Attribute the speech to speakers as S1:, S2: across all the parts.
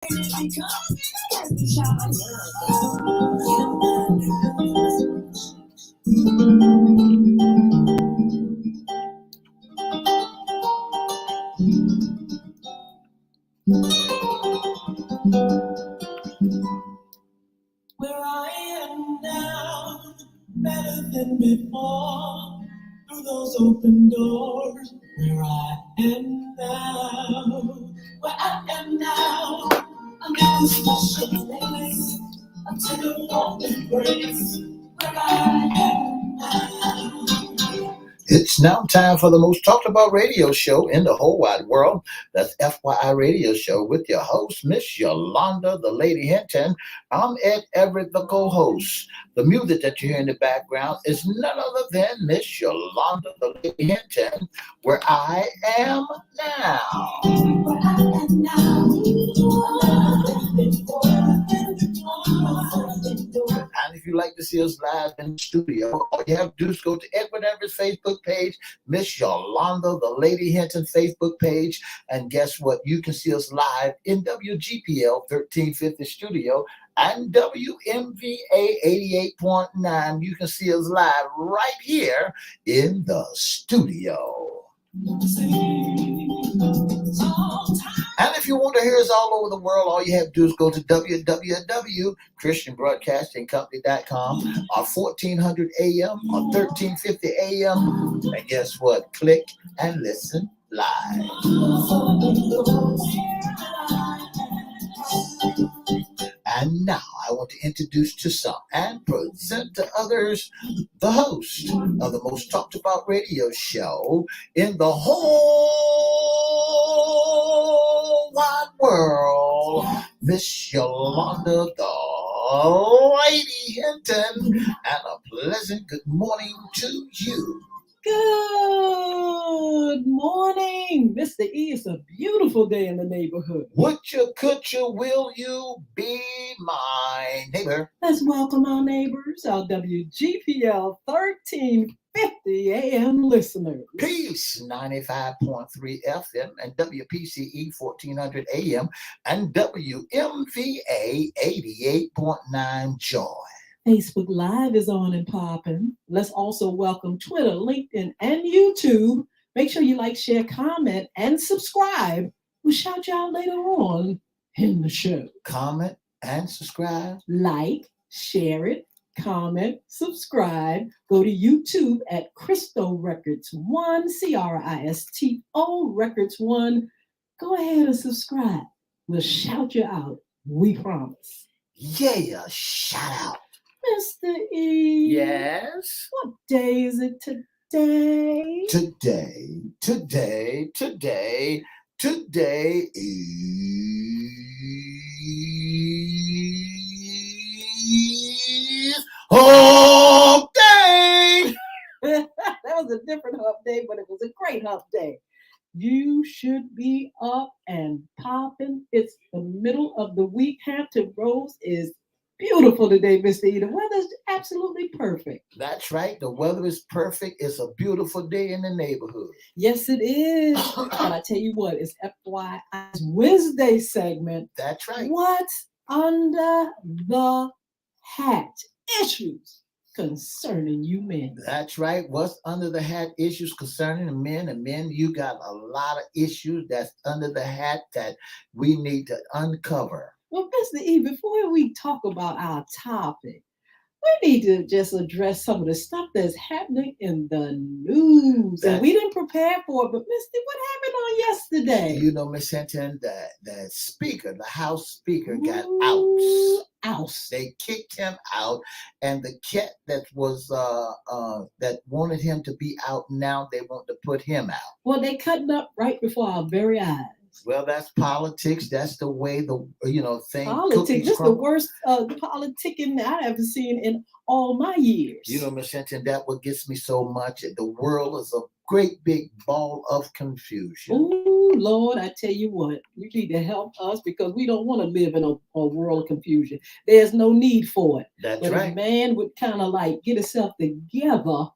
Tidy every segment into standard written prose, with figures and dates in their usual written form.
S1: Where I am now, better than before, through those open doors. Where I am now, where I am now, I'm in a special place, a tender warm embrace. Where I am now. It's now time for the most talked about radio show in the whole wide world. That's FYI Radio Show with your host, Miss Yolanda, the Lady Hinton. I'm Ed Everett, the co-host. The music that you hear in the background is none other than Miss Yolanda, the Lady Hinton, Where I Am Now. Where I am now. And if you like to see us live in the studio, all you have to do is go to Edward Everett's Facebook page, Miss Yolanda, the Lady Hinton Facebook page, and guess what? You can see us live in WGPL 1350 studio and WMVA 88.9. You can see us live right here in the studio. And if you want to hear us all over the world, all you have to do is go to www.christianbroadcastingcompany.com or 1400 AM or 1350 AM. And guess what? Click and listen live. And now I want to introduce to some and present to others the host of the most talked about radio show in the whole wide world, Miss Yolanda, the Lady Hinton, and a pleasant good morning to you.
S2: Good morning, Mr. E. It's a beautiful day in the neighborhood.
S1: Would you, could you, will you be my neighbor?
S2: Let's welcome our neighbors, our WGPL 1350 AM listeners.
S1: Peace, 95.3 FM and WPCE 1400 AM and WMVA 88.9 Joy.
S2: Facebook Live is on and popping. Let's also welcome Twitter, LinkedIn, and YouTube. Make sure you like, share, comment, and subscribe. We'll shout you out later on in the show.
S1: Comment and subscribe.
S2: Like, share it, comment, subscribe. Go to YouTube at Cristo Records 1, CRISTO Records 1. Go ahead and subscribe. We'll shout you out. We promise.
S1: Yeah, shout out.
S2: Mr. E.
S1: Yes?
S2: What day is it today?
S1: Today is Hump Day!
S2: That was a different hump day, but it was a great hump day. You should be up and popping. It's the middle of the week. Hampton Roads is beautiful today, Mr. E. The weather's absolutely perfect.
S1: That's right. The weather is perfect. It's a beautiful day in the neighborhood.
S2: Yes, it is. But I tell you what, it's FYI's Wednesday segment.
S1: That's right.
S2: What's under the hat? Issues concerning you men.
S1: That's right. What's under the hat? Issues concerning the men. And men, you got a lot of issues that's under the hat that we need to uncover.
S2: Well, Mr. E, before we talk about our topic, we need to just address some of the stuff that's happening in the news. And we didn't prepare for it, but Mr. What happened on yesterday?
S1: You know, Miss Hinton, the speaker, the House Speaker got out. They kicked him out, and the cat that was that wanted him to be out, now they want to put him out.
S2: Well, they cutting up right before our very eyes.
S1: Well, that's politics. That's the way thing.
S2: Politics. This is the worst politicking I've ever seen in all my years.
S1: You know, Miss Hinton, that what gets me so much. The world is a great big ball of confusion.
S2: Ooh, Lord, I tell you what, you need to help us because we don't want to live in a world of confusion. There's no need for it.
S1: That's
S2: but
S1: right.
S2: If man would kind of like get himself together,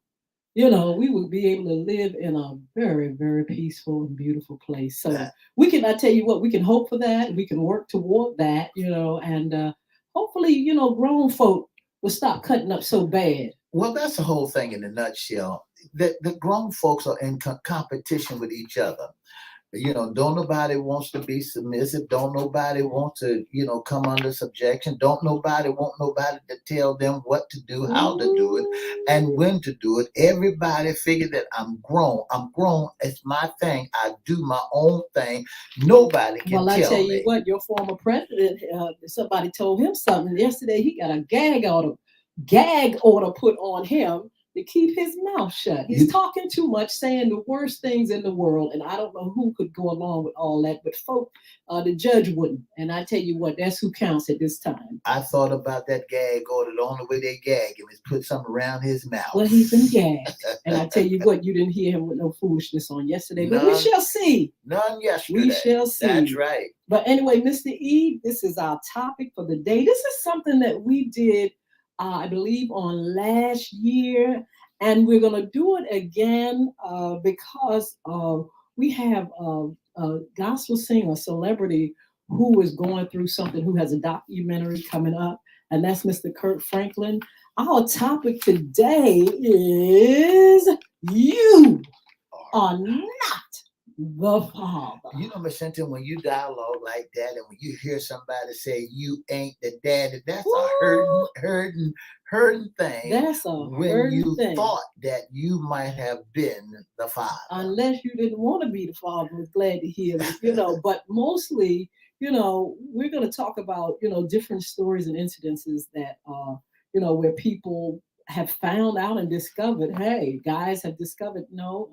S2: we would be able to live in a very, very peaceful and beautiful place. So
S1: That,
S2: I tell you what, we can hope for that. We can work toward that, and hopefully, grown folk will stop cutting up so bad.
S1: well, that's the whole thing in a nutshell. The grown folks are in competition with each other. Don't nobody wants to be submissive. Don't nobody want to, come under subjection. Don't nobody want nobody to tell them what to do, how to do it, and when to do it. Everybody figure that I'm grown. I'm grown. It's my thing. I do my own thing. Nobody can
S2: Well, I tell
S1: tell
S2: you
S1: me.
S2: what, your former president, somebody told him something yesterday. He got a gag order put on him to keep his mouth shut. He's
S1: You,
S2: talking too much, saying the worst things in the world, and I don't know who could go along with all that, but folk, the judge wouldn't. And I tell you what, that's who counts at this time.
S1: I thought about that gag order. The only way they gag him is put something around his
S2: Well,
S1: mouth.
S2: he's been gagged. And I tell you what, you didn't hear him with no foolishness on yesterday, but we
S1: None,
S2: shall see.
S1: none
S2: We
S1: yesterday.
S2: shall
S1: That's
S2: see.
S1: right.
S2: But anyway, Mr. E, this is our topic for the day. This is something that we did, I believe, on last year, and we're going to do it again because we have a gospel singer, celebrity who is going through something, who has a documentary coming up, and that's Mr. Kurt Franklin. Our topic today is you are not the father.
S1: Miss Cynthia, when you dialogue like that and when you hear somebody say you ain't the daddy, that's a
S2: Woo!
S1: hurting thing
S2: That's a
S1: when
S2: hurting
S1: you
S2: thing.
S1: thought that you might have been the father.
S2: Unless you didn't want to be the father, I was glad to hear it. But mostly, we're going to talk about, different stories and incidences that, where people have found out and discovered, hey, guys have discovered, no,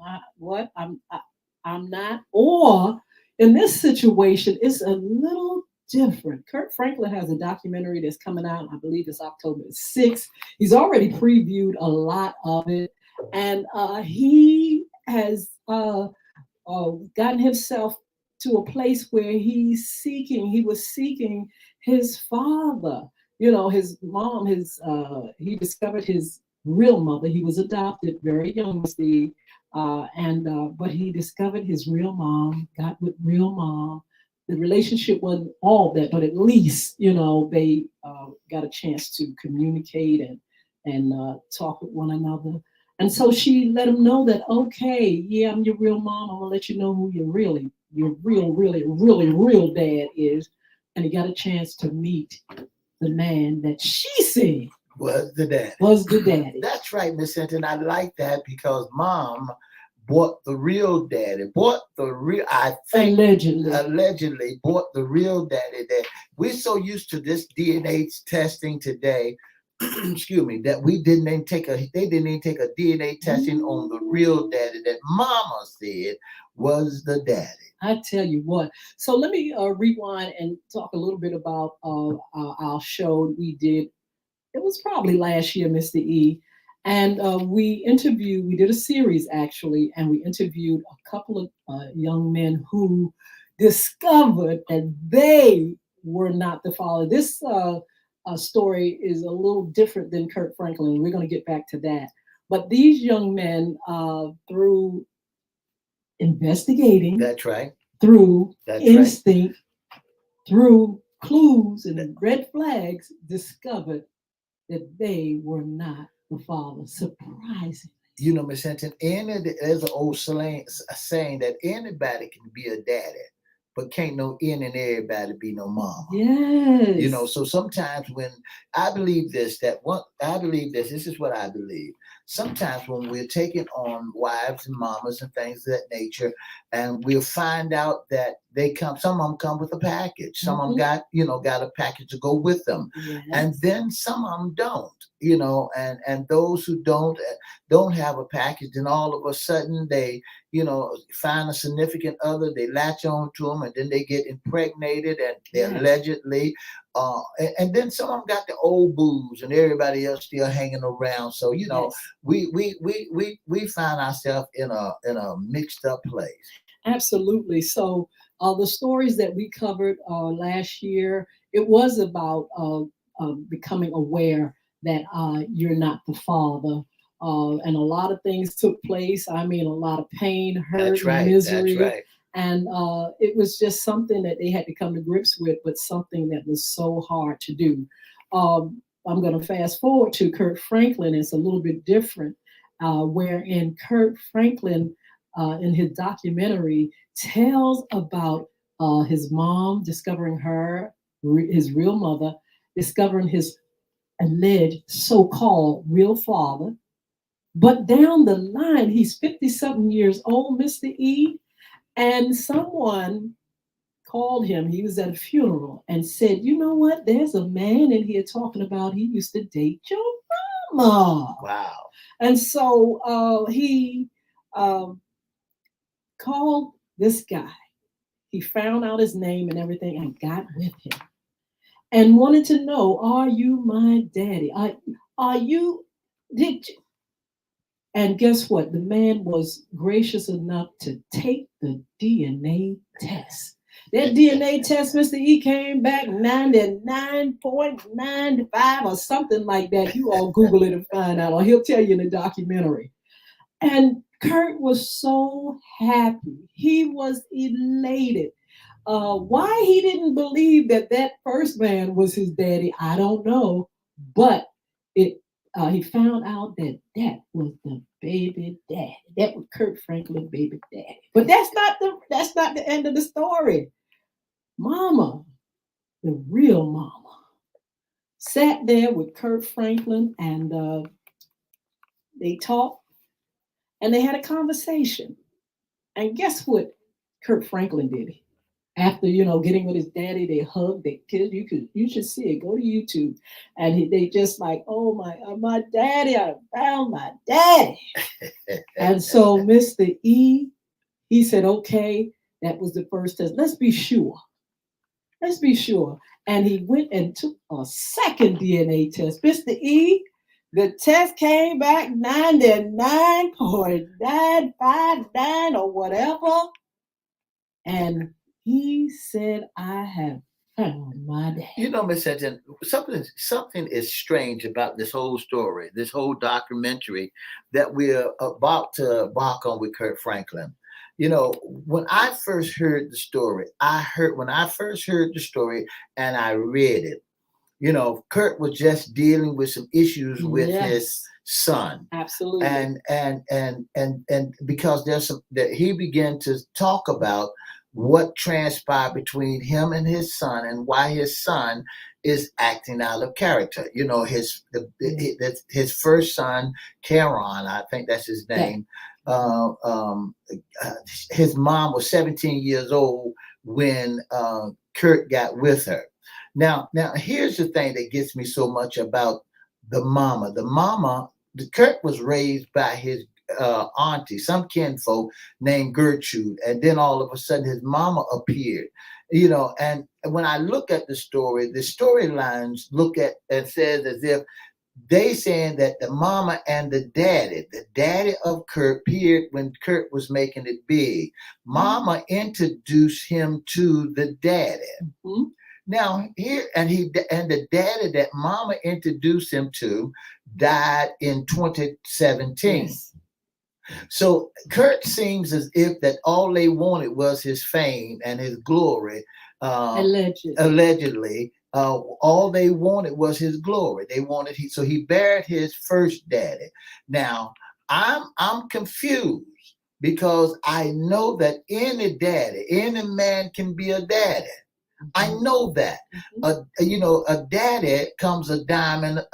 S2: I'm not. Or in this situation, it's a little different. Kurt Franklin has a documentary that's coming out. I believe it's October 6th. He's already previewed a lot of it. And he has gotten himself to a place where he was seeking his father. His mom, he discovered his real mother. He was adopted very young, Steve. And but he discovered his real mom, got with real mom. The relationship wasn't all that, but at least they got a chance to communicate and talk with one another. And so she let him know that, okay, yeah, I'm your real mom. I'm gonna let you know who your real, really, really, real dad is. And he got a chance to meet the man that she said
S1: Was the daddy.
S2: was the daddy.
S1: That's right, Miss Cynthia. I like that because mom bought the real daddy, bought the real, I think,
S2: Allegedly.
S1: allegedly bought the real daddy. That we're so used to this DNA testing today, excuse me, that they didn't even take a DNA testing on the real daddy that mama said was the daddy.
S2: I tell you what. So let me rewind and talk a little bit about our show we did. It was probably last year, Mr. E. And we did a series actually, and we interviewed a couple of young men who discovered that they were not the father. This story is a little different than Kurt Franklin. We're going to get back to that. But these young men, through investigating,
S1: That's right.
S2: through
S1: That's right.
S2: instinct, through clues and red flags, discovered that they were not the father. Surprising.
S1: Miss Hinton, there's an old saying that anybody can be a daddy, but can't no in and everybody be no mama.
S2: Yes.
S1: So sometimes when I believe this, this is what I believe. Sometimes when we're taking on wives and mamas and things of that nature, and we'll find out that some of them come with a package. Some of them got a package to go with them.
S2: Yes.
S1: And then some of them don't, and those who don't have a package, then all of a sudden they, find a significant other, they latch on to them, and then they get impregnated, and they
S2: Yes.
S1: allegedly, and then some of them got the old booze, and everybody else still hanging around. So
S2: Yes.
S1: we find ourselves in a mixed up place.
S2: Absolutely. So the stories that we covered last year, it was about becoming aware that you're not the father. and a lot of things took place. I mean, a lot of pain, hurt,
S1: That's right. That's
S2: misery.
S1: right.
S2: And it was just something that they had to come to grips with, but something that was so hard to do. I'm going to fast forward to Kurt Franklin. It's a little bit different, wherein Kurt Franklin, in his documentary, tells about his mom discovering his real mother, discovering his alleged so-called real father. But down the line, he's 50 something years old, Mr. E, and someone called him. He was at a funeral and said, "You know what? There's a man in here talking about he used to date your mama."
S1: Wow.
S2: And so he uh, called this guy. He found out his name and everything and got with him and wanted to know, "Are you my daddy? Are you, did you?" And guess what? The man was gracious enough to take the DNA test. That DNA test, Mr. E, came back 99.95 or something like that. You all Google it and find out, or he'll tell you in the documentary. And Kurt was so happy. He was elated. Why he didn't believe that that first man was his daddy, I don't know. But it he found out that that was the baby daddy. That was Kurt Franklin, baby daddy. But that's not the end of the story. Mama, the real mama, sat there with Kurt Franklin, and they talked and they had a conversation. And guess what Kurt Franklin did? After getting with his daddy, they hugged, they kissed. You should see it. Go to YouTube, and they just like, "Oh my daddy! I found my daddy." And so Mr. E, he said, "Okay, that was the first test. Let's be sure. Let's be sure." And he went and took a second DNA test. Mr. E, the test came back 99.959 or whatever. And he said, "I have found my dad."
S1: You know, Miss Hinton, something is strange about this whole story, this whole documentary that we're about to embark on with Kurt Franklin. You know, when I first heard the story, and I read it. You know, Kurt was just dealing with some issues with his
S2: Yes,
S1: son,
S2: absolutely.
S1: and because there's some that he began to talk about what transpired between him and his son and why his son is acting out of character. You know, his first son, Caron, I think that's his
S2: Yeah.
S1: name. Uh, um, his mom was 17 years old when Kurt got with her. Now, here's the thing that gets me so much about the mama. The Kurt was raised by his auntie, some kinfolk named Gertrude, and then all of a sudden his mama appeared. You know, and when I look at the storylines look at and says as if they saying that the mama and the daddy of Kurt appeared when Kurt was making it big. Mama introduced him to the daddy.
S2: Mhm.
S1: Now here and the daddy that Mama introduced him to died in 2017.
S2: Yes.
S1: So Kurt seems as if that all they wanted was his fame and his glory.
S2: Allegedly.
S1: Allegedly, all they wanted was his glory. So he buried his first daddy. Now I'm confused because I know that any man can be a daddy. I know that. A daddy comes a dime and a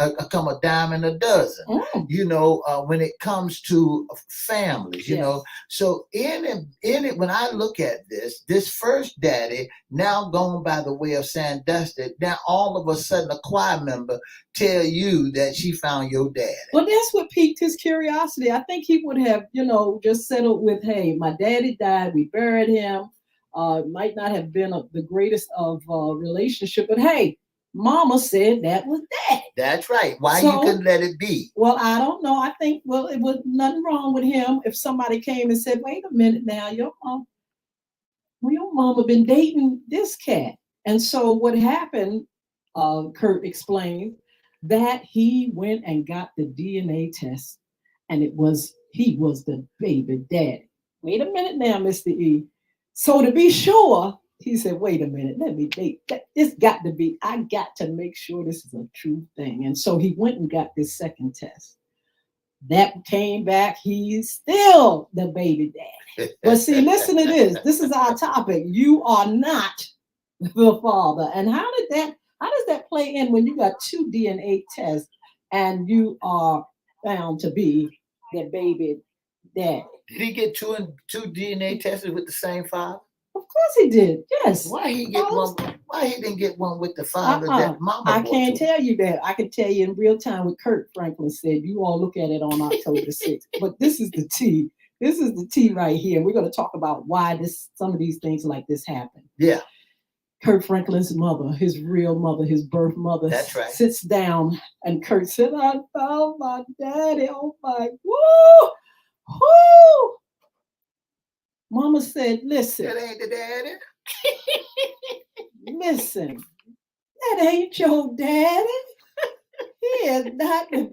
S1: dozen.
S2: Mm.
S1: When it comes to families,
S2: Yes.
S1: So when I look at this first daddy now gone by the way of Sandusky, now all of a sudden a choir member tell you that she found your daddy.
S2: Well, that's what piqued his curiosity. I think he would have, just settled with, "Hey, my daddy died. We buried him. Might not have been the greatest of relationship, but hey, Mama said that was dad."
S1: That's right. Why you
S2: So,
S1: couldn't let it be?
S2: well, I don't know. I think, well, it was nothing wrong with him if somebody came and said, "Wait a minute now, your mama been dating this cat." And so what happened, Kurt explained, that he went and got the DNA test. and he was the baby daddy. Wait a minute now, Mr. E. So to be sure, he said, wait a minute, let me think. It's got to be, I got to make sure this is a true thing. And so he went and got this second test. That came back, he's still the baby daddy. But see, listen to this. This is our topic. You are not the father. And how does that play in when you got two DNA tests and you are found to be the baby daddy?
S3: Did he get two DNA tests with the same father?
S2: Of course he did. Yes.
S3: Why he get one? Why he didn't get one with the father that Mama?
S2: I can't tell you that. I can tell you in real time what Kurt Franklin said. You all look at it on October 6th. But this is the tea. This is the tea right here. We're going to talk about why some of these things like this happen.
S3: Yeah.
S2: Kurt Franklin's mother, his real mother, his birth mother,
S3: that's right,
S2: sits down, and Kurt said, I found my daddy. Oh my, woo, woo. Mama said, listen.
S3: That ain't the daddy.
S2: Listen, that ain't your daddy. He is not the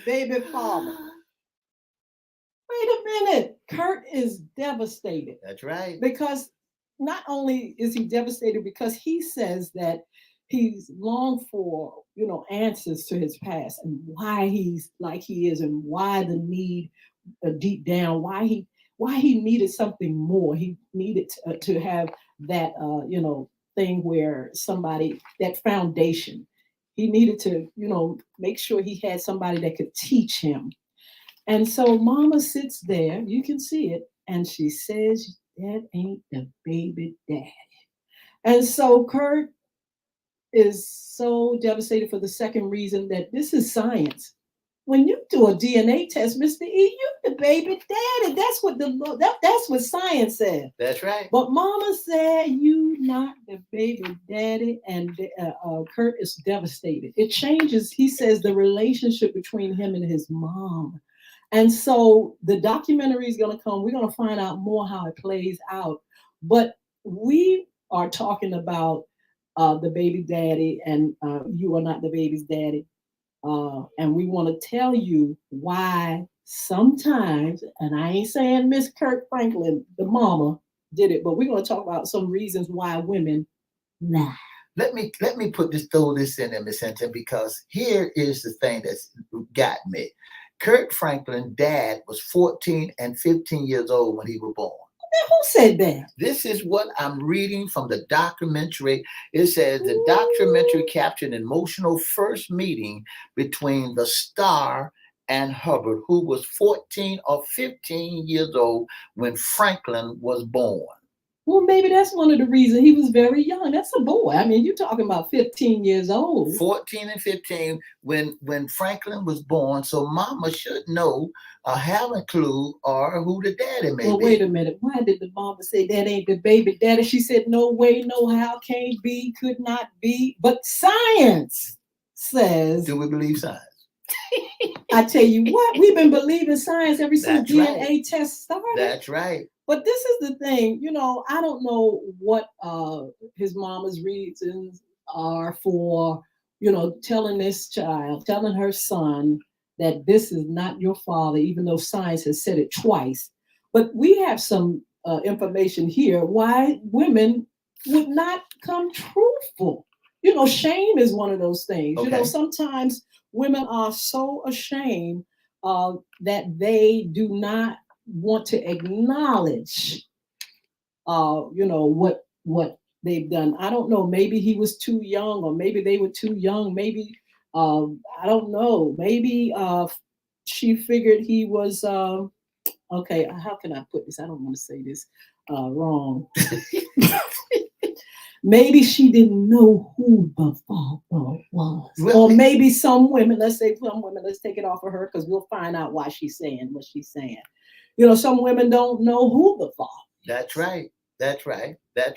S2: baby father. Wait a minute. Kurt is devastated.
S3: That's right.
S2: Because not only is he devastated because he says that he's longed for, answers to his past and why he's like he is and why the need deep down, why he needed something more. He needed to have that, thing where somebody, that foundation, he needed to, make sure he had somebody that could teach him. And so Mama sits there, you can see it, and she says, that ain't the baby daddy. And so Kurt is so devastated for the second reason that this is science. When you do a DNA test, Mr. E, you're the baby daddy. That's what that's what science said.
S3: That's right.
S2: But Mama said you not the baby daddy, and Kurt is devastated. It changes. He says the relationship between him and his mom. And so the documentary is going to come. We're going to find out more how it plays out. But we are talking about the baby daddy, and you are not the baby's daddy. And we want to tell you why sometimes, and I ain't saying Miss Kurt Franklin, the mama, did it, but we're going to talk about some reasons why women lie.
S3: Let me throw this in there, Miss Hinton, because here is the thing that's got me. Kurt Franklin, dad, was 14 and 15 years old when he was born.
S2: Who said that?
S3: This is what I'm reading from the documentary. It says the documentary captured an emotional first meeting between the star and Hubbard, who was 14 or 15 years old when Franklin was born.
S2: Well, maybe that's one of the reasons. He was very young. That's a boy. I mean, you're talking about 15 years old.
S3: 14 and 15 when Franklin was born. So Mama should know or have a clue or who the daddy may be.
S2: Well, wait a minute. Why did the mama say that ain't the baby daddy? She said, no way, no how, can't be, could not be. But science says.
S3: Do we believe science?
S2: I tell you what, we've been believing science ever since DNA tests started.
S3: That's right.
S2: But this is the thing, I don't know what his mama's reasons are for, telling her son that this is not your father, even though science has said it twice. But we have some information here why women would not come truthful. Shame is one of those things.
S3: Okay.
S2: Sometimes women are so ashamed that they do not want to acknowledge, what they've done. I don't know. Maybe he was too young, or maybe they were too young. Maybe I don't know. Maybe she figured he was. Okay, how can I put this? I don't want to say this wrong. Maybe she didn't know who the father was. Well, or maybe some women, let's take it off of her because we'll find out why she's saying what she's saying. Some women don't know who the father is.
S3: That's right. That's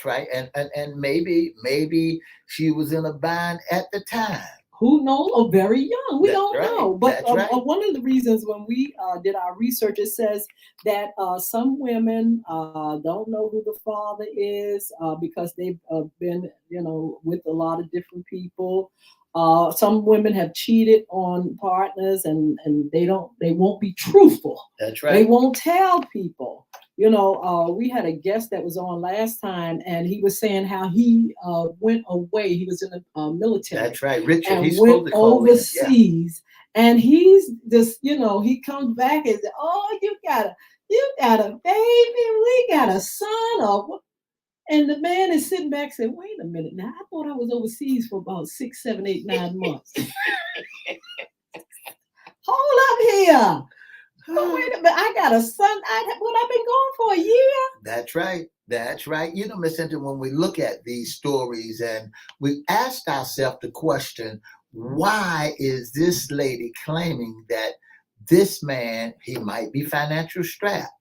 S3: right. And maybe she was in a bind at the time.
S2: who knows, or very young. We
S3: That's
S2: don't
S3: right.
S2: know. But
S3: That's right.
S2: one of the reasons when we did our research, it says that some women don't know who the father is because they've been, with a lot of different people. Some women have cheated on partners, and they won't be truthful.
S3: That's
S2: They
S3: right.
S2: won't tell people. We had a guest that was on last time, and he was saying how he went away. He was in the military.
S3: That's right. Richard,
S2: And
S3: he's
S2: went
S3: supposed to call in. Yeah.
S2: overseas. And he's just, he comes back and says, "Oh, you got a baby. We got a son." And the man is sitting back saying, "Wait a minute. Now, I thought I was overseas for about 6, 7, 8, 9 months. Hold up here. Oh, wait a minute. I got a son. I've been gone for a year."
S3: That's right. That's right. Miss Hinton, when we look at these stories and we asked ourselves the question, why is this lady claiming that this man, he might be financial strapped?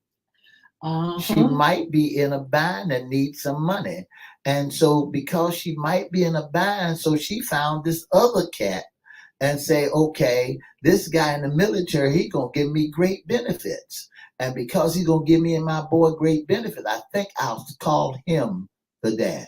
S3: She might be in a bind and need some money. And so because she might be in a bind, so she found this other cat and say, okay, this guy in the military, he gonna give me great benefits. And because he's gonna give me and my boy great benefits, I think I'll call him the daddy.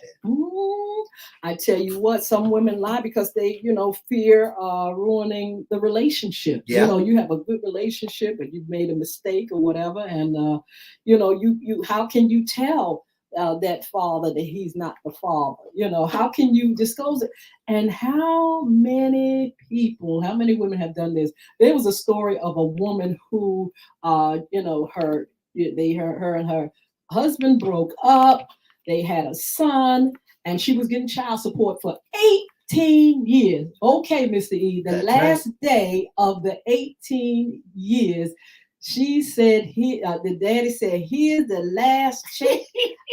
S2: I tell you what, some women lie because they, fear ruining the relationship.
S3: Yeah.
S2: You have a good relationship, but you've made a mistake or whatever, and you how can you tell that father that he's not the father? How can you disclose it? And how many women have done this? There was a story of a woman who, her and her husband broke up. They had a son, and she was getting child support for 18 years. Okay, Mr. E, the last day of the 18 years, she said, the daddy said, "Here's the last check.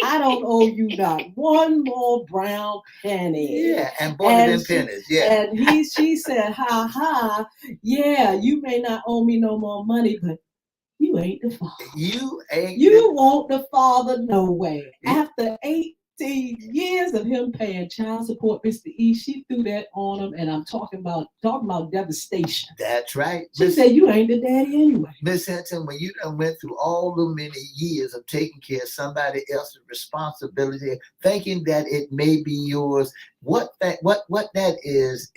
S2: I don't owe you not one more brown penny."
S3: Yeah, and bought it in pennies. Yeah.
S2: And she said, "Ha ha, yeah, you may not owe me no more money, but you ain't the father. You want the father no way." After 18 years of him paying child support, Mr. E, she threw that on him, and I'm talking about devastation.
S3: That's right.
S2: She said, "You ain't the daddy anyway."
S3: Miss Hinton, when you done went through all the many years of taking care of somebody else's responsibility, thinking that it may be yours, what that is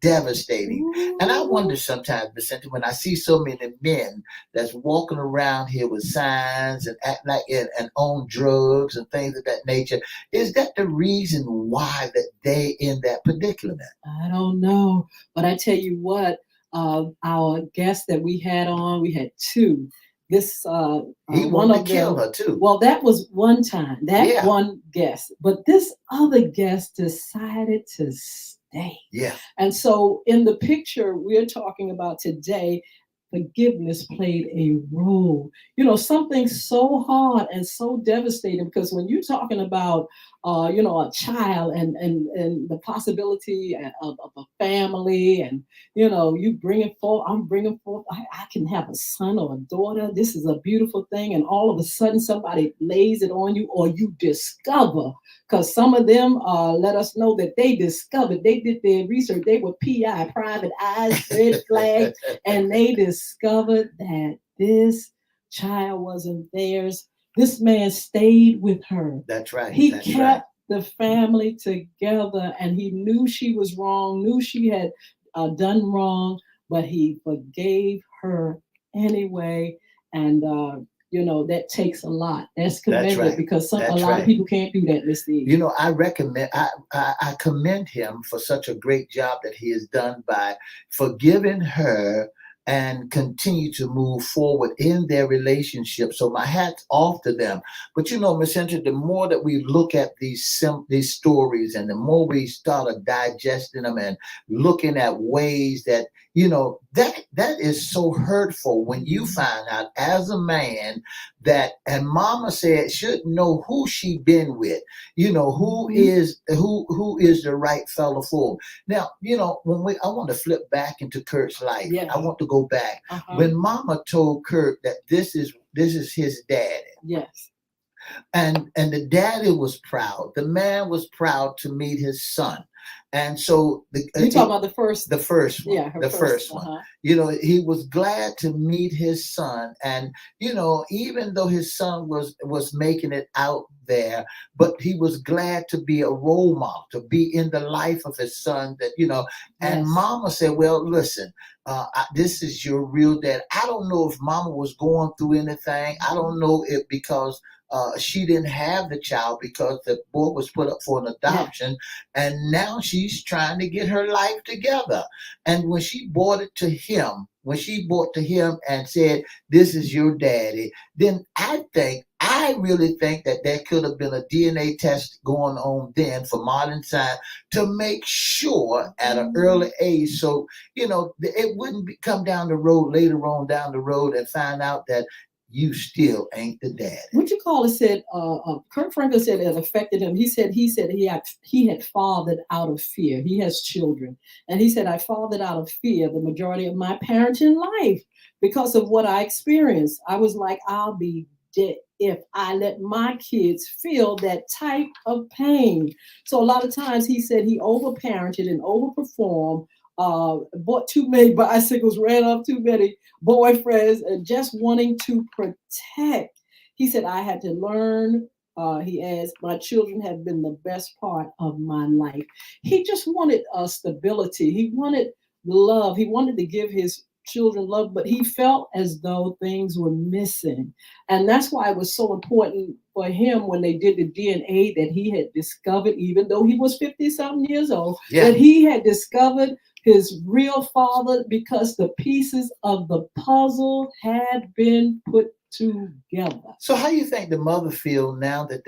S3: devastating. Ooh. And I wonder sometimes, Miss Hinton, when I see so many men that's walking around here with signs and act like and on drugs and things of that nature, is that the reason why that they in that predicament?
S2: I don't know, but I tell you what, our guest that we had on, we had two. This
S3: he wanted to kill her too.
S2: Well, that was one time, one guest, but this other guest decided to stay.
S3: Yeah.
S2: And so in the picture we're talking about today, forgiveness played a role. Something so hard and so devastating, because when you're talking about a child and the possibility of a family, and you bringing forth, I'm bringing forth, I can have a son or a daughter. This is a beautiful thing, and all of a sudden somebody lays it on you, or you discover, because some of them let us know that they discovered, they did their research, they were PI, private eyes, red flag, and they discovered that this child wasn't theirs. This man stayed with her.
S3: That's right.
S2: He kept the family together, and he knew she was wrong, knew she had done wrong, but he forgave her anyway. And that takes a lot. That's commended, because a lot of people can't do that, Mr. E.
S3: I commend him for such a great job that he has done by forgiving her and continue to move forward in their relationship. So my hat's off to them. But Miss Hinton, the more that we look at these stories, and the more we start digesting them and looking at ways that, that is so hurtful when you find out as a man that, and mama said, should know who she been with, who is the right fellow for him. Now, I want to flip back into Kurt's life. Yeah. I want to go back. When mama told Kurt that this is his daddy.
S2: Yes.
S3: And the daddy was proud. The man was proud to meet his son. And so
S2: You talking about the first?
S3: the first one,
S2: Yeah, her
S3: the first one.
S2: Uh-huh.
S3: He was glad to meet his son, and even though his son was making it out there, but he was glad to be a role model, to be in the life of his son. And
S2: Yes.
S3: Mama said, "Well, listen, this is your real dad." I don't know if Mama was going through anything. I don't know if because she didn't have the child because the boy was put up for an adoption, and now she's trying to get her life together. And when she brought to him and said, "This is your daddy," then I really think that there could have been a DNA test going on then for modern science to make sure at an early age, so it wouldn't come down the road later on down the road and find out that you still ain't the daddy.
S2: What you call it said, Kurt Franklin said it affected him. He said he had fathered out of fear. He has children. And he said, I fathered out of fear the majority of my parenting life because of what I experienced. I was like, I'll be dead if I let my kids feel that type of pain. So a lot of times he said he overparented and overperformed, bought too many bicycles, ran off too many boyfriends, and just wanting to protect. He said, I had to learn. He adds, my children have been the best part of my life. He just wanted stability. He wanted love. He wanted to give his children love, but he felt as though things were missing. And that's why it was so important for him when they did the DNA that he had discovered, even though he was 50 something years old, that he had discovered his real father because the pieces of the puzzle had been put together.
S3: So how you think the mother feel now that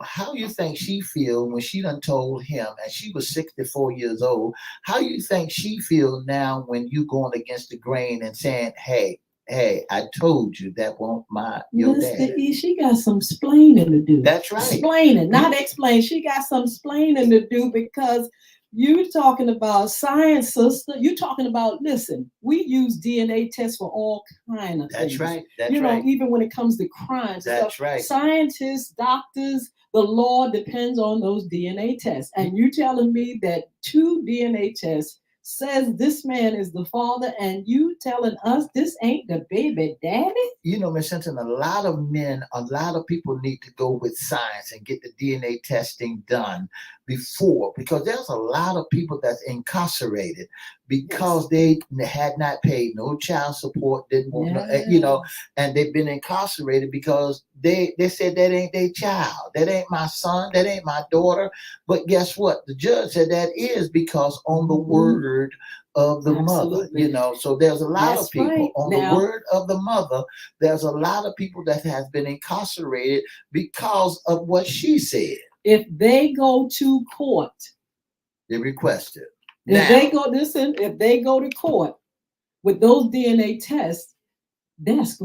S3: how you think she feel when she done told him and she was 64 years old? How you think she feel now when you going against the grain and saying, hey, I told you that won't your dad.
S2: She got some splaining to do.
S3: That's right.
S2: Splaining, not explain. She got some splaining to do because you talking about science, sister. You talking about, listen, we use DNA tests for all kind of things.
S3: That's right. That's right.
S2: Even when it comes to crimes.
S3: That's right.
S2: Scientists, doctors, the law depends on those DNA tests. And you telling me that 2 DNA tests says this man is the father, and you telling us this ain't the baby daddy?
S3: Miss Hinton, a lot of people need to go with science and get the DNA testing done because there's a lot of people that's incarcerated because they had not paid no child support, didn't want and they've been incarcerated because they said that ain't their child, that ain't my son, that ain't my daughter. But guess what? The judge said that is because on the word of the mother, so there's a lot of people on the word of the mother. There's a lot of people that has been incarcerated because of what she said.
S2: If they go to court,
S3: they requested.
S2: If they go to court with those DNA tests, that's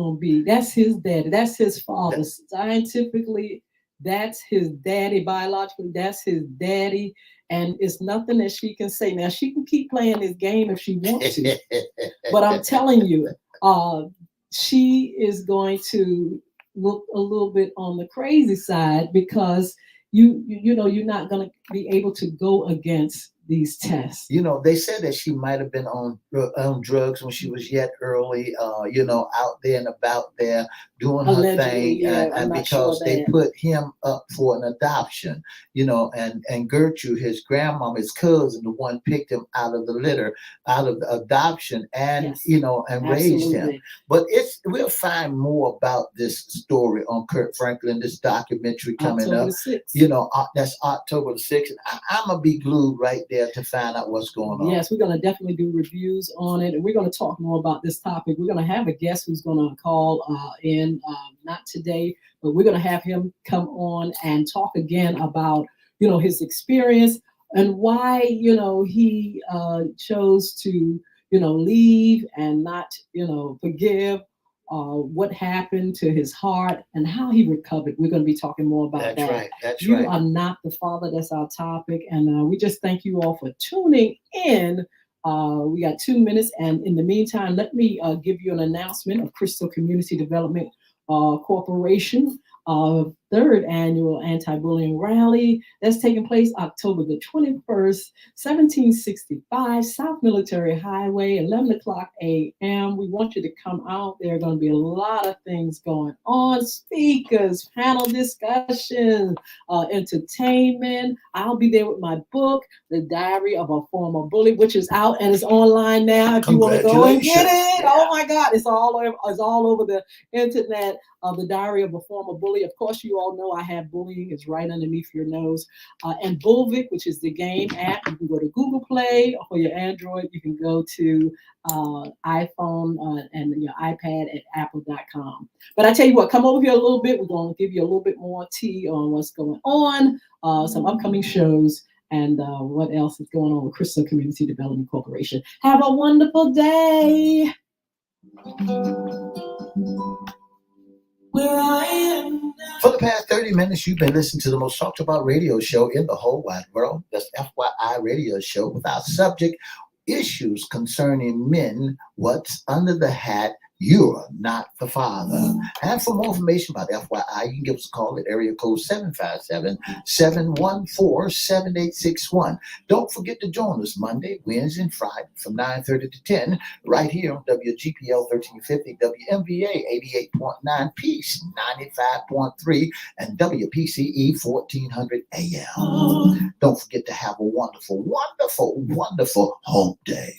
S2: his daddy. That's his father. Scientifically, that's his daddy. Biologically, that's his daddy. And it's nothing that she can say. Now, she can keep playing this game if she wants to. But I'm telling you, she is going to look a little bit on the crazy side because you're not going to be able to go against these tests.
S3: They said that she might have been on drugs when she was yet early, out there and about there doing
S2: Allegedly,
S3: her thing, and because they put him up for an adoption, and Gertrude, his grandmama, his cousin, the one picked him out of the litter, out of the adoption, and and raised him. But we'll find more about this story on Kurt Franklin, this documentary coming
S2: October
S3: up.
S2: 6th.
S3: That's October the 6th. I'm gonna be glued right there to find out what's going on.
S2: Yes, we're going to definitely do reviews on it, and we're going to talk more about this topic. We're going to have a guest who's going to call in, not today, but we're going to have him come on and talk again about, his experience and why, he chose to, leave and not, forgive. What happened to his heart and how he recovered. We're going to be talking more about that.
S3: Right. That's
S2: you
S3: right.
S2: You are not the father. That's our topic. And we just thank you all for tuning in. We got 2 minutes. And in the meantime, let me give you an announcement of Crystal Community Development. Corporation third annual anti-bullying rally that's taking place October the 21st, 1765, South Military Highway, 11 o'clock a.m. We want you to come out. There are going to be a lot of things going on, speakers, panel discussion, entertainment. I'll be there with my book, The Diary of a Former Bully, which is out and is online now. If you want to go and get it, oh my God, it's all over the internet. The Diary of a Former Bully. Of course, you all know I have bullying. It's right underneath your nose. And Bulvic, which is the game app. You can go to Google Play, or for your Android, you can go to iPhone and your iPad at apple.com. But I tell you what, come over here a little bit. We're going to give you a little bit more tea on what's going on, some upcoming shows, and what else is going on with Crystal Community Development Corporation. Have a wonderful day.
S1: Where I am now.
S3: For the past 30 minutes, you've been listening to the most talked about radio show in the whole wide world. That's FYI Radio Show, with our subject, issues concerning men. What's under the hat? You're not the father. And for more information about FYI, you can give us a call at area code 757-714-7861. Don't forget to join us Monday, Wednesday, and Friday from 9:30 to 10 right here on WGPL 1350, WMVA 88.9, Peace 95.3, and WPCE 1400 AM. Don't forget to have a wonderful, wonderful, wonderful home day.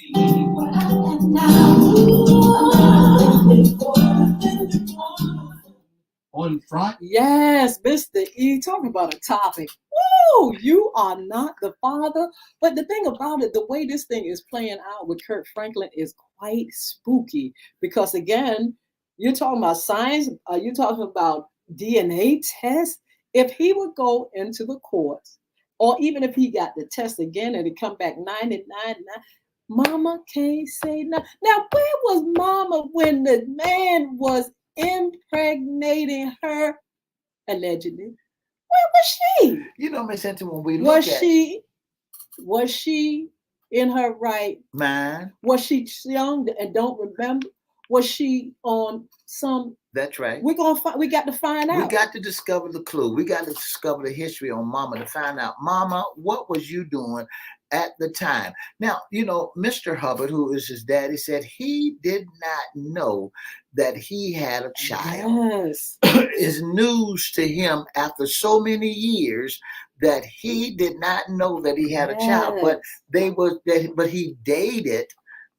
S3: On front?
S2: Yes, Mr. E, talking about a topic. Woo! You are not the father. But the thing about it, the way this thing is playing out with Kirk Franklin is quite spooky. Because again, you're talking about science, you're talking about DNA tests. If he would go into the courts, or even if he got the test again and it come back 99, Mama can't say no. Now, where was Mama when the man was impregnating her, allegedly? Where was she?
S3: You know, Miss Hinton, when we look at...
S2: Was she in her right
S3: mind?
S2: Was she young and don't remember? Was she on some...
S3: That's right.
S2: We got to find out.
S3: We got to discover the clue. We got to discover the history on Mama to find out, Mama, what was you doing at the time? Now, you know, Mr. Hubbard, who is his daddy, said he did not know that he had a child.
S2: Yes.
S3: It's news to him after so many years that he did not know that he had a child, but he dated.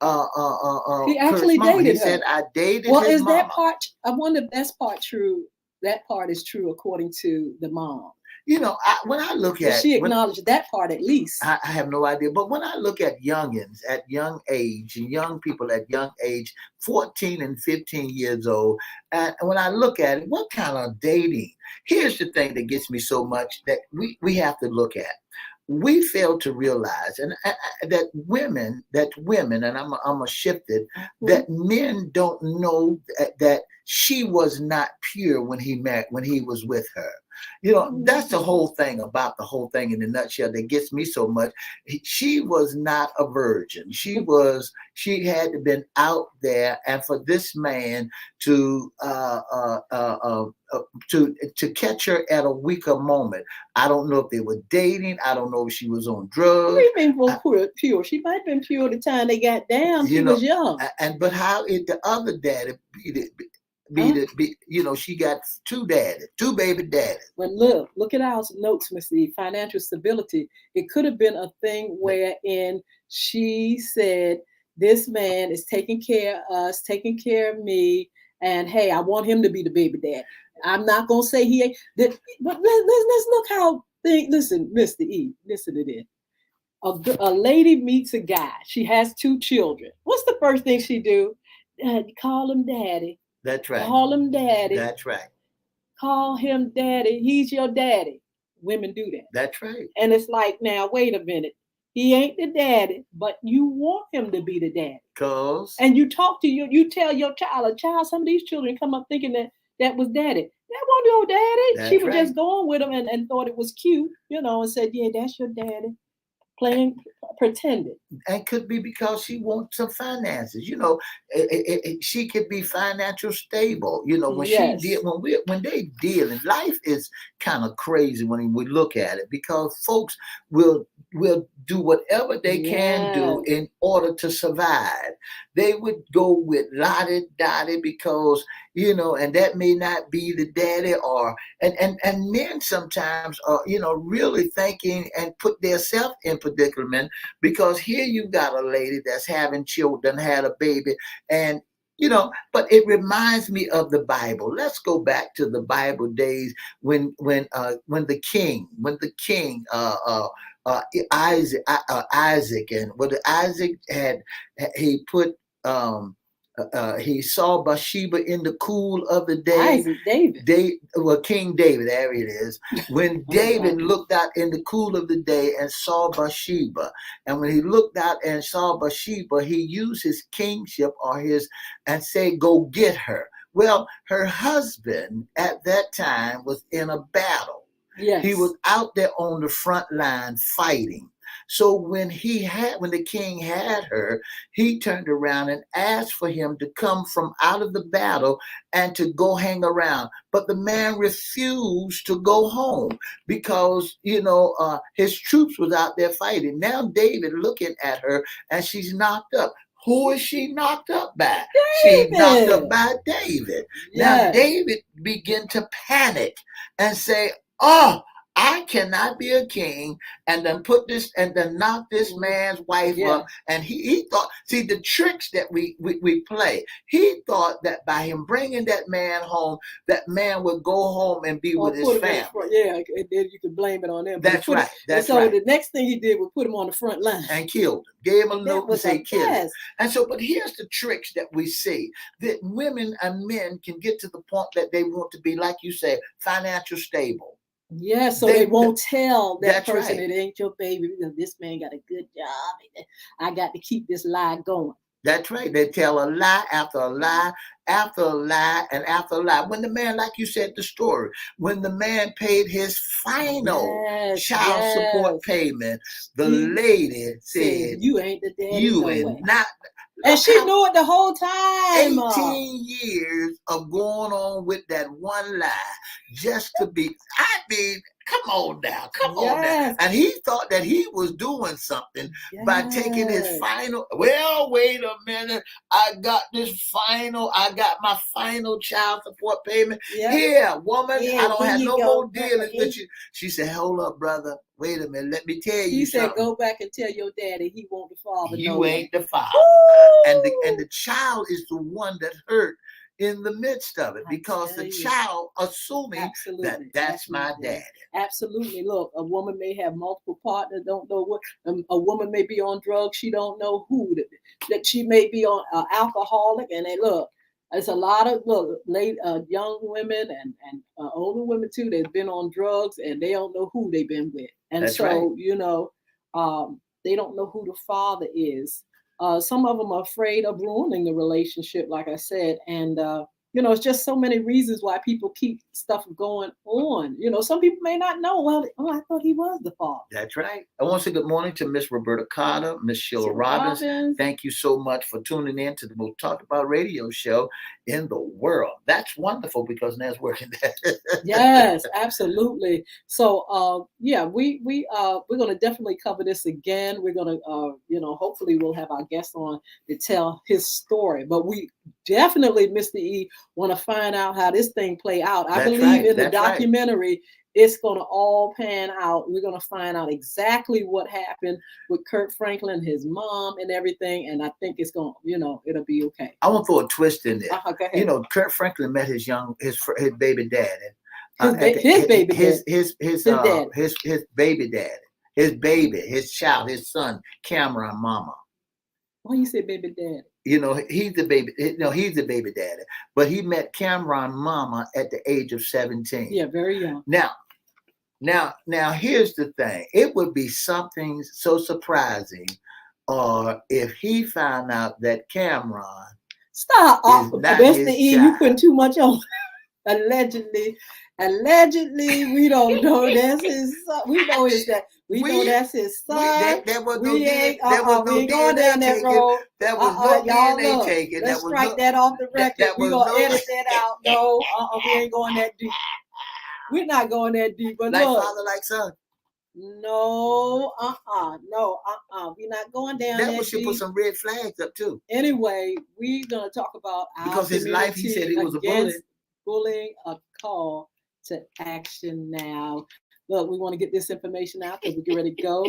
S2: He actually dated her.
S3: He said, I dated
S2: well,
S3: his
S2: is
S3: mama.
S2: That part, I wonder if that's part true. That part is true according to the mom.
S3: You know, when I look at...
S2: She acknowledged that part at least.
S3: I have no idea. But when I look at youngins at young age and young people at young age, 14 and 15 years old, and when I look at it, what kind of dating? Here's the thing that gets me so much that we have to look at. We fail to realize that women, and I'm a shift it, that men don't know that she was not pure when he was with her. You know, that's the whole thing about the whole thing in a nutshell that gets me so much. She was not a virgin. She had to been out there, and for this man to catch her at a weaker moment. I don't know if they were dating. I don't know if she was on drugs.
S2: What do you mean pure? She might have been pure the time they got down. She was young.
S3: But how is the other daddy she got two baby daddies.
S2: But look at our notes, Miss E. Financial stability. It could have been a thing wherein she said, this man is taking care of us, taking care of me, and hey, I want him to be the baby dad. I'm not gonna say he ain't. But let's look how listen, Mr. E, listen to this. A lady meets a guy. She has 2 children. What's the first thing she do? Call him daddy.
S3: That's right.
S2: Call him daddy.
S3: That's right.
S2: Call him daddy. He's your daddy. Women do that.
S3: That's right.
S2: And it's like, now, wait a minute. He ain't the daddy, but you want him to be the daddy. And you talk to you tell your child, some of these children come up thinking that was daddy. That wasn't your daddy.
S3: That's
S2: she was
S3: right.
S2: just going with him and thought it was cute, and said, yeah, that's your daddy. pretending.
S3: And could be because she wants some finances. She could be financial stable. When she
S2: Yes.
S3: did, when they deal, and life is kind of crazy when we look at it, because folks will do whatever they can do
S2: Yes.
S3: in order to survive. They would go with lottie dottie because and that may not be the daddy, or and men sometimes are really thinking and put themselves in predicament, because here you got a lady that's having children, had a baby, and but it reminds me of the Bible. Let's go back to the Bible days when the king Isaac, and what Isaac had, he put he saw Bathsheba in the cool of the day.
S2: Isaac, David.
S3: King David, there it is. When David looked out in the cool of the day and saw Bathsheba, and when he looked out and saw Bathsheba, he used his kingship and said, "Go get her." Well, her husband at that time was in a battle.
S2: Yes.
S3: He was out there on the front line fighting. So when the king had her, he turned around and asked for him to come from out of the battle and to go hang around. But the man refused to go home because, his troops was out there fighting. Now David looking at her, and she's knocked up. Who is she knocked up by?
S2: David.
S3: She's knocked up by David.
S2: Yes.
S3: Now David began to panic and say, "Oh, I cannot be a king and then knock this man's wife up." And he thought, see the tricks that we play. He thought that by him bringing that man home, that man would go home and be with his family.
S2: And then you could blame it on them.
S3: That's right.
S2: So the next thing he did was put him on the front line
S3: and killed him. Gave him a note and say kill him.
S2: Yes.
S3: And so, but here's the tricks that we see, that women and men can get to the point that they want to be, like you said, financial stable.
S2: Yeah, so they won't tell that
S3: That's
S2: person
S3: right.
S2: it ain't your baby because this man got a good job. I got to keep this lie going.
S3: That's right. They tell a lie after a lie after a lie and after a lie. When the man, like you said, the story, when the man paid his final child support payment, the lady said,
S2: "You ain't the daddy.
S3: You ain't not."
S2: And she knew it the whole time.
S3: 18 years of going on with that one lie just to be, come on now. And he thought that he was doing something by taking his final, well, wait a minute. I got my final child support payment. Here, woman, I don't have no more dealings with you. She said, hold up, brother. Wait a minute, let me tell you something.
S2: He said, go back and tell your daddy he won't the father.
S3: You ain't the father. And the child is the one that hurt in the midst of it, because the child assuming that's my daddy.
S2: Absolutely. Look, a woman may have multiple partners, don't know what. A woman may be on drugs, she don't know who. That she may be on alcoholic, and they look. There's a lot of young women and older women too that's been on drugs, and they don't know who they've been with. And
S3: that's
S2: so,
S3: right.
S2: They don't know who the father is. Some of them are afraid of ruining the relationship, like I said. And, it's just so many reasons why people keep stuff going on. Some people may not know, I thought he was the father.
S3: That's right. I want to say good morning to Miss Roberta Carter, Miss Sheila Robbins. Thank you so much for tuning in to the most talked about radio show in the world. That's wonderful, because Nan's working there.
S2: Yes, absolutely. So, we're going to definitely cover this again. We're going to, hopefully we'll have our guest on to tell his story. But we definitely, Mr. E, want to find out how this thing play out. I believe in the documentary, it's going to all pan out. We're going to find out exactly what happened with Kurt Franklin, his mom, and everything. And I think it's going to, it'll be okay.
S3: I want to throw a twist in there.
S2: Go ahead.
S3: Kurt Franklin met his baby daddy.
S2: His baby daddy.
S3: His baby, his child, his son, Cameron mama.
S2: Why you say baby daddy?
S3: He's the baby. No, he's the baby daddy. But he met Cameron mama at the age of 17.
S2: Yeah, very young.
S3: Now, here's the thing. It would be something so surprising, if he found out that Cameron
S2: stop.
S3: That's
S2: the E. You putting too much on. Allegedly. Allegedly, we don't know that's his son. We know is that we know that's his son.
S3: There was no
S2: We ain't
S3: there was
S2: we
S3: no
S2: ain't going
S3: DNA
S2: down that
S3: taken.
S2: road.
S3: There was no
S2: Y'all
S3: DNA
S2: look.
S3: taken.
S2: Let's
S3: There was
S2: strike that off the record.
S3: that
S2: We
S3: was
S2: gonna
S3: no
S2: edit that out. No, we ain't going that deep. We're not going that deep. But
S3: like
S2: look,
S3: father, like son.
S2: no, no, we're not going down
S3: That
S2: that
S3: one should put
S2: deep.
S3: some red flags up too.
S2: Anyway, we're gonna talk about our
S3: Because his life, he said he was a bully.
S2: against bullying, a call to action now. Look, we want to get this information out because we get ready to go.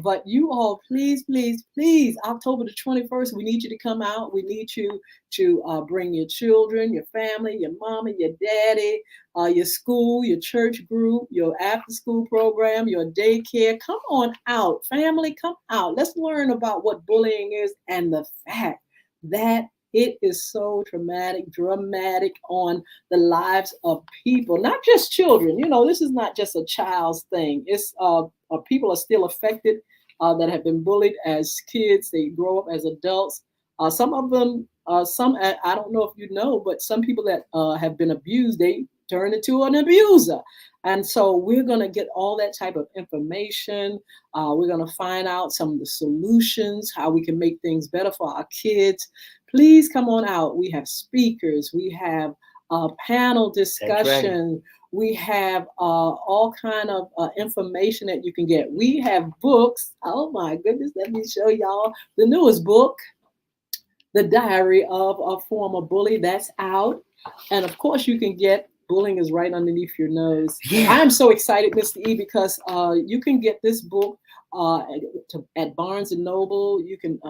S2: But you all, please, please, please, October the 21st, we need you to come out. We need you to bring your children, your family, your mama, your daddy, your school, your church group, your after school program, your daycare. Come on out. Family, come out. Let's learn about what bullying is and the fact that it is so dramatic on the lives of people, not just children. You know, this is not just a child's thing. It's people are still affected that have been bullied as kids. They grow up as adults. Some of them, I don't know if you know, but some people that have been abused, they turn into an abuser. And so we're going to get all that type of information. We're going to find out some of the solutions, how we can make things better for our kids. Please come on out. We have speakers. We have panel discussion. We have all kind of information that you can get. We have books. Oh my goodness, let me show y'all the newest book, The Diary of a Former Bully. That's out. And of course, you can get Bullying is Right Underneath Your Nose.
S3: Yeah.
S2: I'm so excited, Mr. E, because you can get this book at Barnes and Noble. You can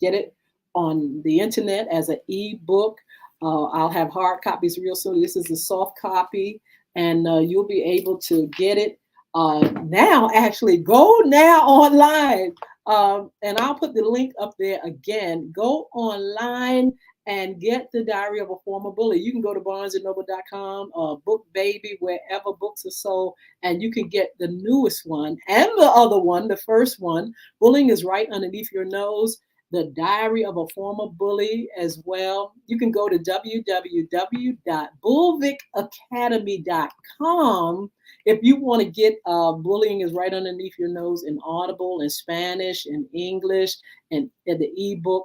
S2: get it on the internet as an e-book. I'll have hard copies real soon. This is a soft copy, and you'll be able to get it now. Actually, go now online. And I'll put the link up there again. Go online and get The Diary of a Former Bully. You can go to barnesandnoble.com, Book Baby, wherever books are sold, and you can get the newest one and the other one, the first one, Bullying is Right Underneath Your Nose, The Diary of a Former Bully as well. You can go to www.bulvickacademy.com if you want to get Bullying is Right Underneath Your Nose in Audible, in Spanish, in English, and in the ebook.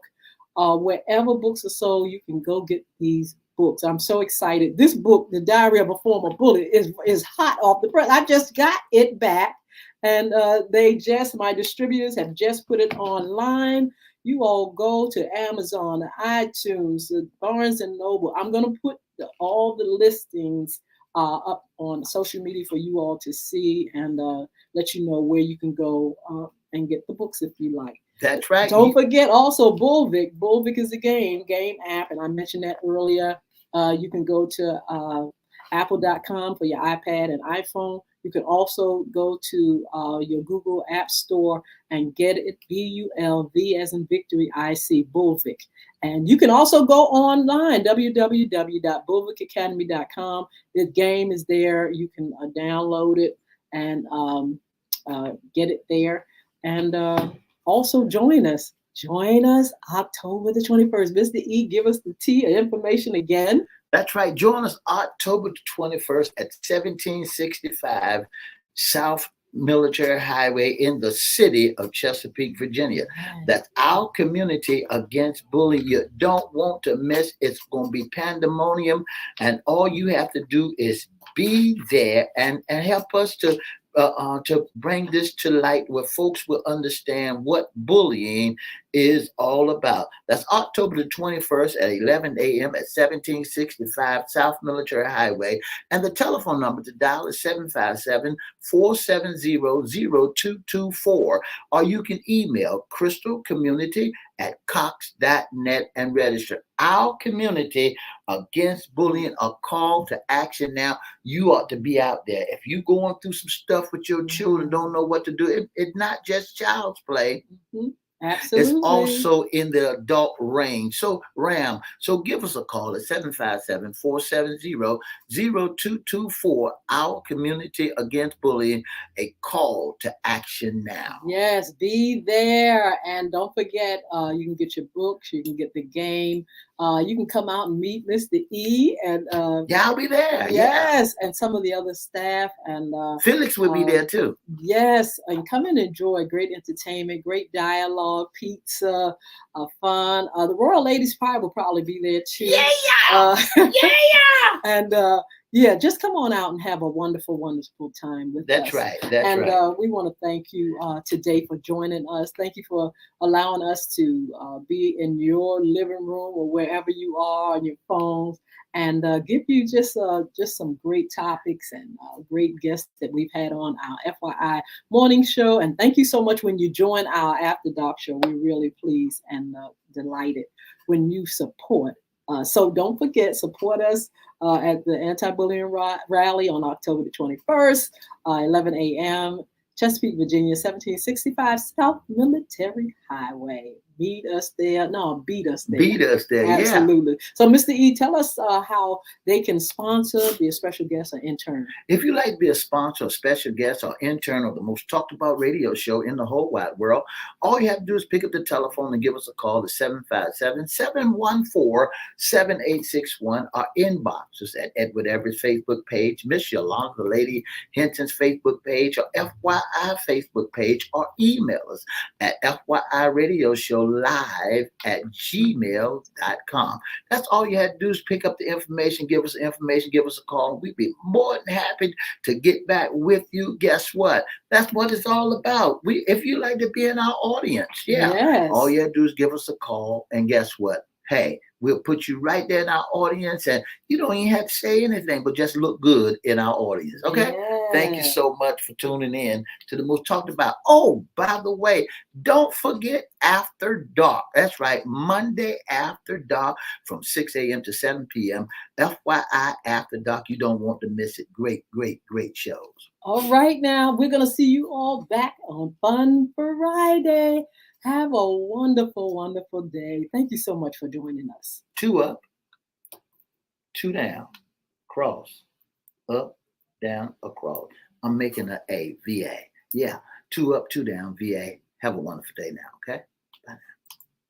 S2: Wherever books are sold, you can go get these books. I'm so excited. This book, The Diary of a Former Bully, is hot off the press. I just got it back, and my distributors have just put it online. You all go to Amazon, iTunes, Barnes and Noble. I'm going to put all the listings up on social media for you all to see, and let you know where you can go and get the books if you like.
S3: That's right.
S2: Don't forget also Bullvick. Bullvick is a game app, and I mentioned that earlier. You can go to apple.com for your iPad and iPhone. You can also go to your Google App Store and get it, BULV as in victory, IC, Bullvick. And you can also go online, www.bulvickacademy.com. The game is there. You can download it and get it there. And also join us. Join us October the 21st. Mr. E, give us the information again.
S3: That's right. Join us October 21st at 1765 South Military Highway in the city of Chesapeake, Virginia. That's our community against bullying. You don't want to miss. It's going to be pandemonium, and all you have to do is be there and help us to bring this to light where folks will understand what bullying is all about. That's October the 21st at 11 a.m. at 1765 South Military Highway. And the telephone number to dial is 757-470-0224. Or you can email crystalcommunity@cox.net and register. Our community against bullying, a call to action now. You ought to be out there. If you're going through some stuff with your children, don't know what to do, it's not just child's play.
S2: Mm-hmm. Absolutely.
S3: It's also in the adult range. So give us a call at 757-470-0224. Our community against bullying, a call to action now.
S2: Yes, be there. And don't forget, you can get your books, you can get the game. You can come out and meet Mr. E and
S3: Yeah, I'll be there.
S2: yes, and some of the other staff and
S3: Felix will be there too.
S2: yes, and come and enjoy great entertainment, great dialogue, pizza, fun. The Royal Ladies Pie will probably be there too.
S3: Yeah.
S2: And yeah, just come on out and have a wonderful, wonderful time with us.
S3: That's right. That's
S2: and
S3: right.
S2: we want to thank you today for joining us. Thank you for allowing us to be in your living room or wherever you are on your phones and give you just some great topics and great guests that we've had on our FYI morning show. And thank you so much when you join our After Dark show. We're really pleased and delighted when you support. So don't forget, support us at the anti-bullying rally on October the 21st, 11 a.m., Chesapeake, Virginia, 1765 South Military Highway. Meet us there. No, beat us there.
S3: Beat us there,
S2: Absolutely. So, Mr. E, tell us how they can sponsor, be a special guest, or intern.
S3: If you'd like to be a sponsor, a special guest, or intern of the most talked about radio show in the whole wide world, all you have to do is pick up the telephone and give us a call at 757-714-7861. Our inbox is at Edward Everett's Facebook page, Miss Yolanda, the Lady Hinton's Facebook page, or FYI Facebook page, or email us at FYIRadiosHowLive@gmail.com. That's all you had to do is pick up the information, give us the information, give us a call, and we'd be more than happy to get back with you. Guess what? That's what it's all about. If you like to be in our audience,
S2: Yes.
S3: all you have to do is give us a call, and guess what? Hey, we'll put you right there in our audience, and you don't even have to say anything, but just look good in our audience. Okay?
S2: Yeah.
S3: Thank you so much for tuning in to the most talked about. Oh, by the way, don't forget After Dark. That's right, Monday After Dark from 6 a.m. to 7 p.m. FYI After Dark. You don't want to miss it. Great, great, great shows.
S2: All right, now we're going to see you all back on Fun Friday. Have a wonderful, wonderful day. Thank you so much for joining us.
S3: 2 up, 2 down, cross, up, down, across. I'm making a VA. Yeah, 2 up, 2 down, VA. Have a wonderful day now, okay?